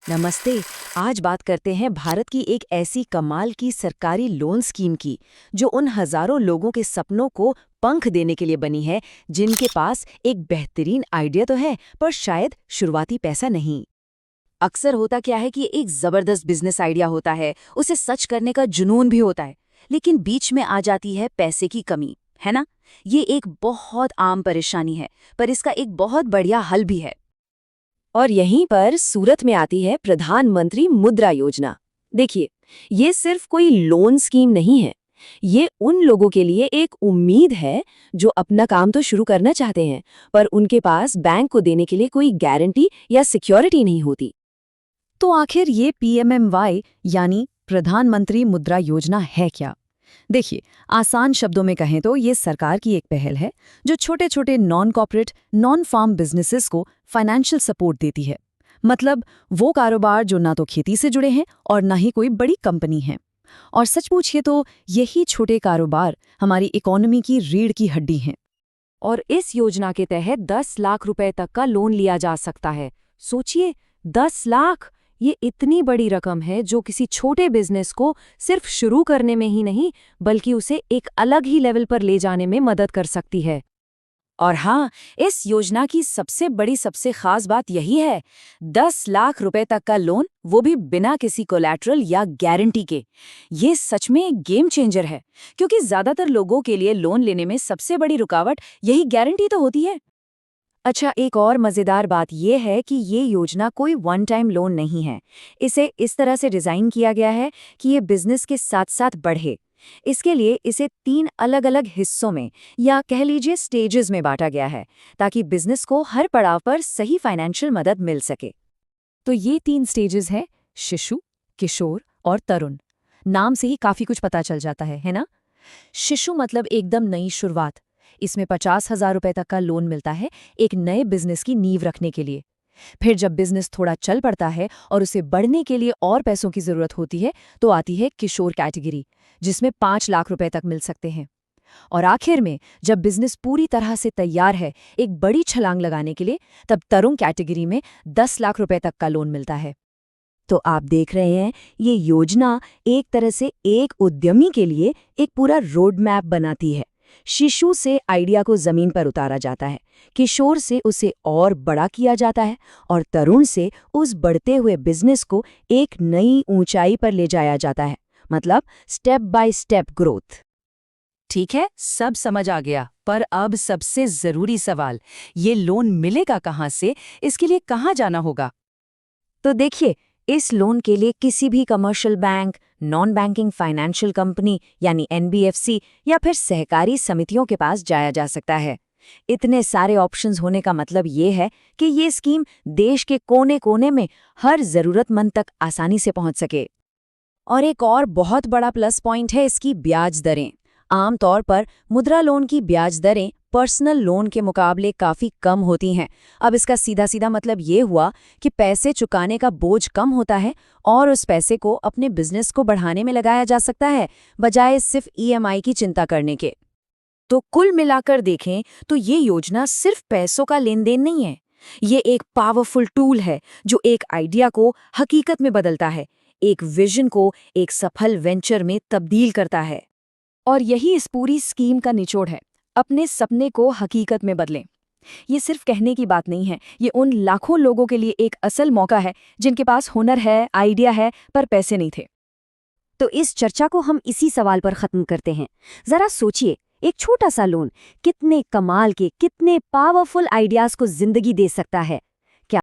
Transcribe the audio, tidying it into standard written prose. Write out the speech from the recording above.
नमस्ते। आज बात करते हैं भारत की एक ऐसी कमाल की सरकारी लोन स्कीम की जो उन हजारों लोगों के सपनों को पंख देने के लिए बनी है, जिनके पास एक बेहतरीन आइडिया तो है पर शायद शुरुआती पैसा नहीं। अक्सर होता क्या है कि एक जबरदस्त बिजनेस आइडिया होता है, उसे सच करने का जुनून भी होता है, लेकिन बीच में आ जाती है पैसे की कमी, है ना। ये एक बहुत आम परेशानी है, पर इसका एक बहुत बढ़िया हल भी है। और यहीं पर सूरत में आती है प्रधानमंत्री मुद्रा योजना। देखिए, ये सिर्फ कोई लोन स्कीम नहीं है। ये उन लोगों के लिए एक उम्मीद है जो अपना काम तो शुरू करना चाहते हैं, पर उनके पास बैंक को देने के लिए कोई गारंटी या सिक्योरिटी नहीं होती। तो आखिर ये पीएमएमवाई यानी प्रधानमंत्री मुद्रा योजना है क्या? देखिए, आसान शब्दों में कहें तो ये सरकार की एक पहल है जो छोटे छोटे non corporate non farm businesses को फाइनेंशियल सपोर्ट देती है। मतलब वो कारोबार जो ना तो खेती से जुड़े हैं और ना ही कोई बड़ी कंपनी है। और सच पूछिए तो यही छोटे कारोबार हमारी इकोनॉमी की रीढ़ की हड्डी हैं। और इस योजना के तहत 10 लाख रुपए तक का लोन लिया जा सकता है। सोचिए, 10 लाख! ये इतनी बड़ी रकम है जो किसी छोटे बिजनेस को सिर्फ शुरू करने में ही नहीं, बल्कि उसे एक अलग ही लेवल पर ले जाने में मदद कर सकती है। और हाँ, इस योजना की सबसे खास बात यही है, 10 लाख रुपए तक का लोन, वो भी बिना किसी कोलैटरल या गारंटी के। ये सच में एक गेम चेंजर है, क्योंकि ज्यादातर लोगों के लिए लोन लेने में सबसे बड़ी रुकावट यही गारंटी तो होती है। अच्छा, एक और मज़ेदार बात यह है कि ये योजना कोई वन टाइम लोन नहीं है। इसे इस तरह से डिज़ाइन किया गया है कि ये बिजनेस के साथ साथ बढ़े। इसके लिए इसे 3 अलग-अलग हिस्सों में या कह लीजिए स्टेजेस में बांटा गया है, ताकि बिजनेस को हर पड़ाव पर सही फाइनेंशियल मदद मिल सके। तो ये 3 स्टेजेस हैं: शिशु, किशोर और तरुण। नाम से ही काफी कुछ पता चल जाता है ना? शिशु मतलब एकदम नई शुरुआत। इसमें 50,000 रुपए तक का लोन मिलता है एक नए बिजनेस की नींव रखने के लिए। फिर जब बिजनेस थोड़ा चल पड़ता है और उसे बढ़ने के लिए और पैसों की जरूरत होती है, तो आती है किशोर कैटेगरी, जिसमें 5 लाख रुपए तक मिल सकते हैं। और आखिर में जब बिजनेस पूरी तरह से तैयार है एक बड़ी छलांग लगाने के लिए, तब तरुण कैटेगरी में 10 लाख रुपए तक का लोन मिलता है। तो आप देख रहे हैं, ये योजना एक तरह से एक उद्यमी के लिए एक पूरा रोड मैप बनाती है। शिशु से आइडिया को जमीन पर उतारा जाता है, किशोर से उसे और बड़ा किया जाता है, और तरुण से उस बढ़ते हुए बिजनेस को एक नई ऊंचाई पर ले जाया जाता है। मतलब स्टेप बाय स्टेप ग्रोथ। ठीक है, सब समझ आ गया। पर अब सबसे जरूरी सवाल, ये लोन मिलेगा कहाँ से? इसके लिए कहाँ जाना होगा? तो देखिए, इस लोन के लिए किसी भी commercial bank, non banking financial company यानी एनबीएफसी या फिर सहकारी समितियों के पास जाया जा सकता है। इतने सारे ऑप्शंस होने का मतलब ये है कि ये स्कीम देश के कोने-कोने में हर जरूरतमंद तक आसानी से पहुंच सके। और एक और बहुत बड़ा प्लस पॉइंट है इसकी ब्याज दरें। आमतौर पर मुद्रा लोन की ब्याज दरें पर्सनल लोन के मुकाबले काफ़ी कम होती हैं। अब इसका सीधा सीधा मतलब ये हुआ कि पैसे चुकाने का बोझ कम होता है और उस पैसे को अपने बिजनेस को बढ़ाने में लगाया जा सकता है, बजाय सिर्फ ईएमआई की चिंता करने के। तो कुल मिलाकर देखें तो ये योजना सिर्फ पैसों का लेन देन नहीं है। ये एक पावरफुल टूल है जो एक आइडिया को हकीकत में बदलता है, एक विजन को एक सफल वेंचर में तब्दील करता है। और यही इस पूरी स्कीम का निचोड़ है, अपने सपने को हकीकत में बदलें। ये सिर्फ कहने की बात नहीं है, ये उन लाखों लोगों के लिए एक असल मौका है जिनके पास हुनर है, आइडिया है, पर पैसे नहीं थे। तो इस चर्चा को हम इसी सवाल पर खत्म करते हैं। जरा सोचिए, एक छोटा सा लोन कितने कमाल के, कितने पावरफुल आइडियाज को जिंदगी दे सकता है।